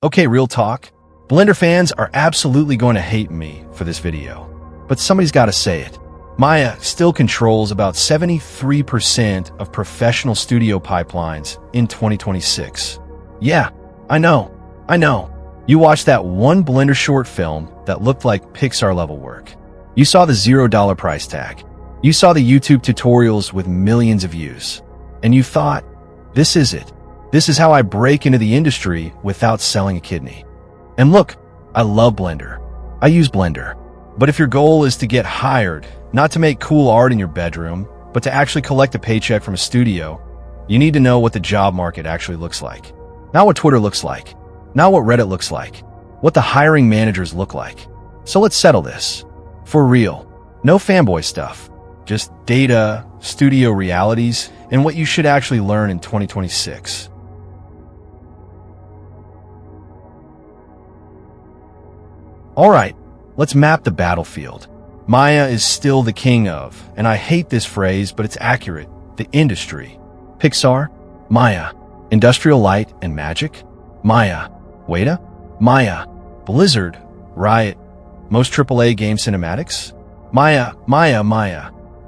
Okay, real talk. Blender fans are absolutely going to hate me for this video, but somebody's got to say it. Maya still controls about 73% of professional studio pipelines in 2026. Yeah, I know. You watched that one Blender short film that looked like Pixar-level work. You saw the $0 price tag. You saw the YouTube tutorials with millions of views. And you thought, this is it. This is how I break into the industry without selling a kidney. And look, I love Blender. I use Blender. But if your goal is to get hired, not to make cool art in your bedroom, but to actually collect a paycheck from a studio, you need to know what the job market actually looks like. Not what Twitter looks like. Not what Reddit looks like. What the hiring managers look like. So let's settle this. For real. No fanboy stuff. Just data, studio realities, and what you should actually learn in 2026. All right, let's map the battlefield. Maya is still the king of, and I hate this phrase, but it's accurate, the industry. Pixar, Maya. Industrial Light and Magic, Maya. Weta, Maya. Blizzard, Riot. Most AAA game cinematics, Maya.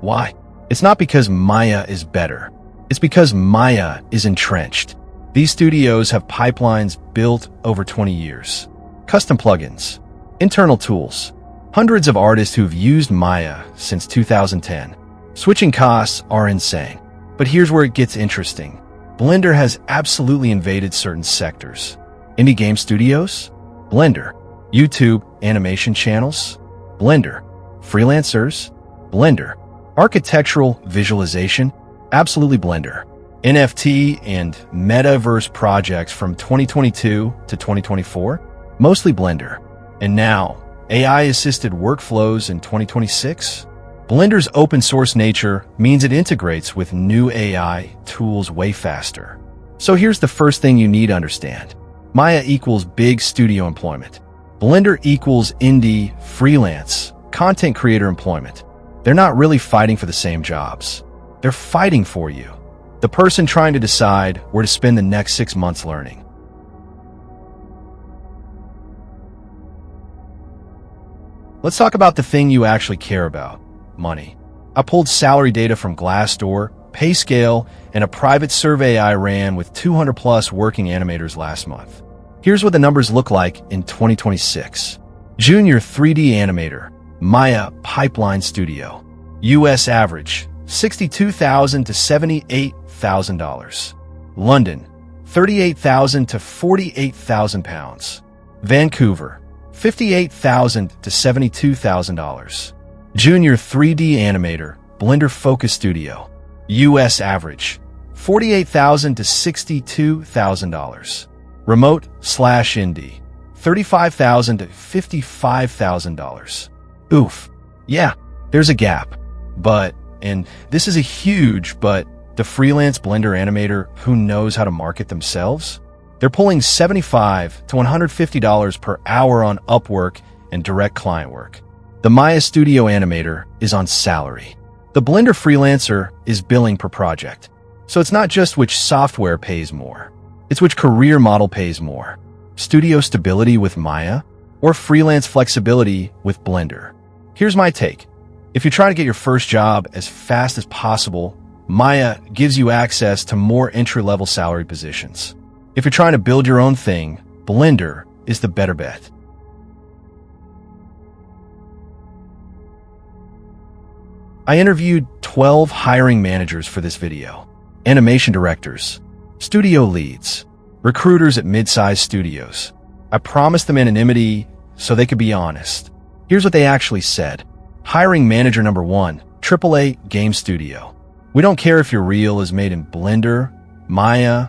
Why? It's not because Maya is better. It's because Maya is entrenched. These studios have pipelines built over 20 years. Custom plugins, internal tools, hundreds of artists who've used Maya since 2010. Switching costs are insane. But here's where it gets interesting. Blender has absolutely invaded certain sectors. Indie game studios, Blender. YouTube animation channels, Blender. Freelancers, Blender. Architectural visualization, absolutely Blender. NFT and metaverse projects from 2022 to 2024, mostly Blender. And now, AI-assisted workflows in 2026? Blender's open source nature means it integrates with new AI tools way faster. So here's the first thing you need to understand. Maya equals big studio employment. Blender equals indie, freelance, content creator employment. They're not really fighting for the same jobs. They're fighting for you, the person trying to decide where to spend the next 6 months learning. Let's talk about the thing you actually care about, money. I pulled salary data from Glassdoor, PayScale, and a private survey I ran with 200 plus working animators last month. Here's what the numbers look like in 2026. Junior 3D animator, Maya Pipeline Studio. U.S. average, $62,000 to $78,000. London, $38,000 to £48,000. Vancouver, $58,000 to $72,000. Junior 3D animator, Blender Focus Studio. U.S. average, $48,000 to $62,000. Remote/indie, $35,000 to $55,000. Oof. Yeah, there's a gap. But, and this is a huge but, the freelance Blender animator who knows how to market themselves? They're pulling $75 to $150 per hour on Upwork and direct client work. The Maya Studio animator is on salary. The Blender freelancer is billing per project. So it's not just which software pays more. It's which career model pays more. Studio stability with Maya or freelance flexibility with Blender. Here's my take. If you're trying to get your first job as fast as possible, Maya gives you access to more entry-level salary positions. If you're trying to build your own thing, Blender is the better bet. I interviewed 12 hiring managers for this video. Animation directors, studio leads, recruiters at mid-sized studios. I promised them anonymity so they could be honest. Here's what they actually said. Hiring manager number 1, AAA game studio. We don't care if your reel is made in Blender, Maya,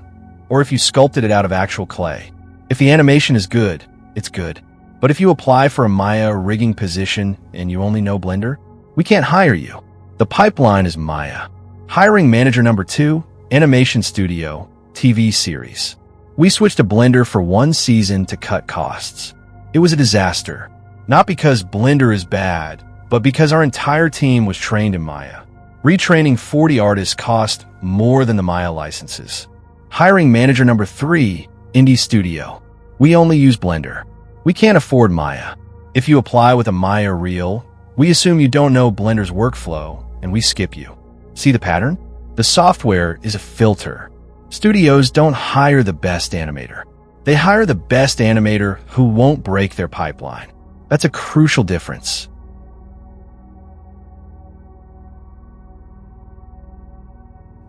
or if you sculpted it out of actual clay. If the animation is good, it's good. But if you apply for a Maya rigging position and you only know Blender, we can't hire you. The pipeline is Maya. Hiring manager number 2, animation studio, TV series. We switched to Blender for 1 season to cut costs. It was a disaster. Not because Blender is bad, but because our entire team was trained in Maya. Retraining 40 artists cost more than the Maya licenses. Hiring manager number 3, indie studio. We only use Blender. We can't afford Maya. If you apply with a Maya reel, we assume you don't know Blender's workflow, and we skip you. See the pattern? The software is a filter. Studios don't hire the best animator. They hire the best animator who won't break their pipeline. That's a crucial difference.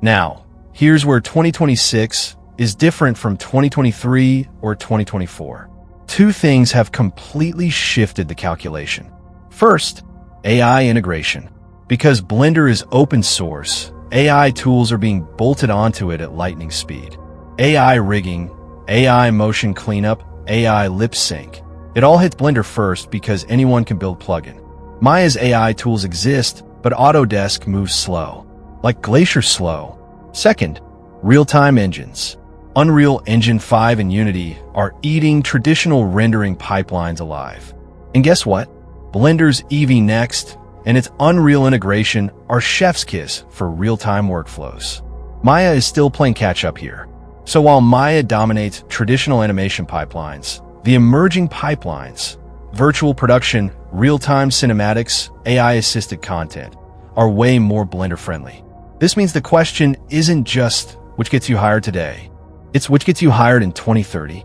Now, here's where 2026 is different from 2023 or 2024. Two things have completely shifted the calculation. First, AI integration. Because Blender is open source, AI tools are being bolted onto it at lightning speed. AI rigging, AI motion cleanup, AI lip sync. It all hits Blender first because anyone can build plugin. Maya's AI tools exist, but Autodesk moves slow. Like Glacier slow. Second, real-time engines. Unreal Engine 5 and Unity are eating traditional rendering pipelines alive. And guess what? Blender's Eevee Next and its Unreal integration are chef's kiss for real-time workflows. Maya is still playing catch-up here. So while Maya dominates traditional animation pipelines, the emerging pipelines, virtual production, real-time cinematics, AI-assisted content, are way more Blender-friendly. This means the question isn't just which gets you hired today, it's which gets you hired in 2030.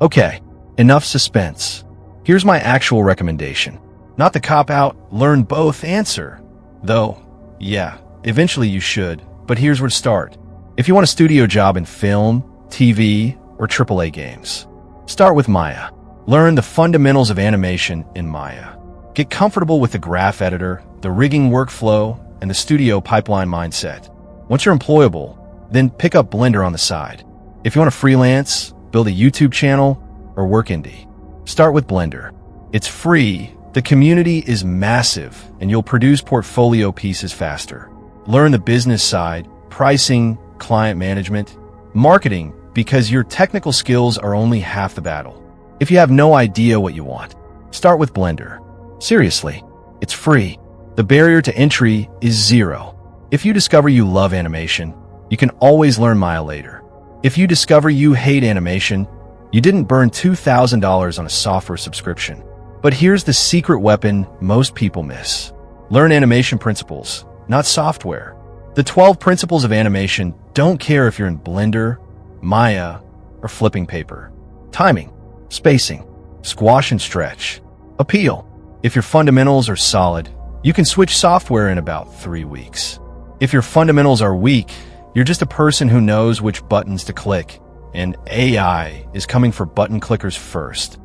Okay, enough suspense. Here's my actual recommendation. Not the cop-out, learn both answer. Though, yeah, eventually you should, but here's where to start. If you want a studio job in film, TV, or AAA games, start with Maya. Learn the fundamentals of animation in Maya. Get comfortable with the graph editor, the rigging workflow, and the studio pipeline mindset. Once you're employable, then pick up Blender on the side. If you want to freelance, build a YouTube channel, or work indie, start with Blender. It's free, the community is massive, and you'll produce portfolio pieces faster. Learn the business side, pricing, client management, marketing, because your technical skills are only half the battle. If you have no idea what you want, start with Blender. Seriously, it's free. The barrier to entry is zero. If you discover you love animation, you can always learn Maya later. If you discover you hate animation, you didn't burn $2,000 on a software subscription. But here's the secret weapon most people miss. Learn animation principles, not software. The 12 principles of animation don't care if you're in Blender, Maya, or flipping paper. Timing, spacing, squash and stretch, appeal. If your fundamentals are solid, you can switch software in about 3 weeks. If your fundamentals are weak, you're just a person who knows which buttons to click, and AI is coming for button clickers first.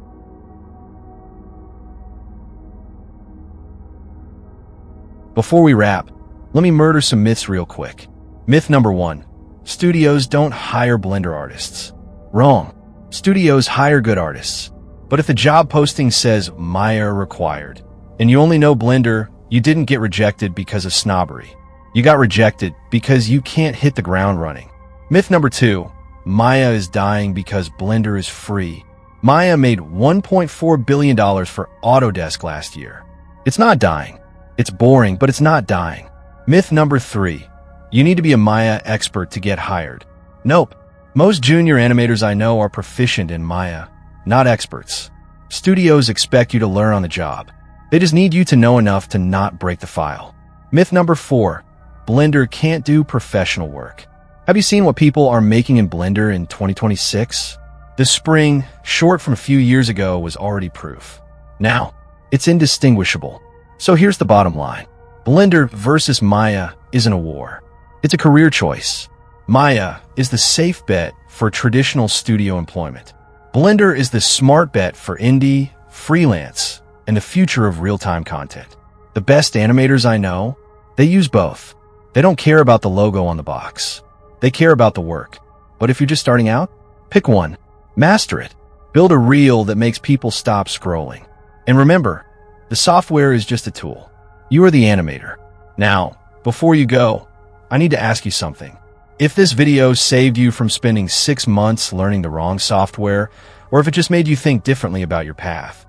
Before we wrap, let me murder some myths real quick. Myth number 1. Studios don't hire Blender artists. Wrong. Studios hire good artists. But if the job posting says Maya required, and you only know Blender, you didn't get rejected because of snobbery. You got rejected because you can't hit the ground running. Myth number 2. Maya is dying because Blender is free. Maya made $1.4 billion for Autodesk last year. It's not dying. It's boring, but it's not dying. Myth number 3. You need to be a Maya expert to get hired. Nope. Most junior animators I know are proficient in Maya, not experts. Studios expect you to learn on the job. They just need you to know enough to not break the file. Myth number 4. Blender can't do professional work. Have you seen what people are making in Blender in 2026? The spring, short from a few years ago, was already proof. Now, it's indistinguishable. So here's the bottom line. Blender versus Maya isn't a war. It's a career choice. Maya is the safe bet for traditional studio employment. Blender is the smart bet for indie, freelance, and the future of real-time content. The best animators I know, they use both. They don't care about the logo on the box. They care about the work. But if you're just starting out, pick one. Master it. Build a reel that makes people stop scrolling. And remember, the software is just a tool. You are the animator. Now, before you go, I need to ask you something. If this video saved you from spending 6 months learning the wrong software, or if it just made you think differently about your path,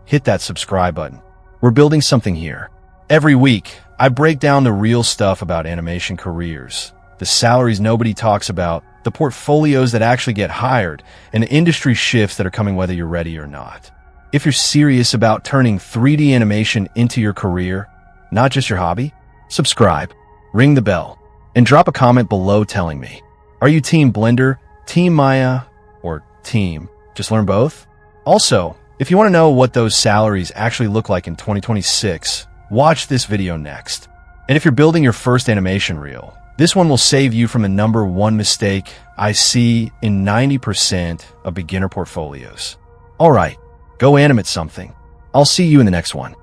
hit that subscribe button. We're building something here. Every week, I break down the real stuff about animation careers, the salaries nobody talks about, the portfolios that actually get hired, and the industry shifts that are coming whether you're ready or not. If you're serious about turning 3D animation into your career, not just your hobby, subscribe, ring the bell, and drop a comment below telling me, are you Team Blender, Team Maya, or Team Just Learn Both? Also, if you want to know what those salaries actually look like in 2026, watch this video next. And if you're building your first animation reel, this one will save you from the #1 mistake I see in 90% of beginner portfolios. All right, go animate something. I'll see you in the next one.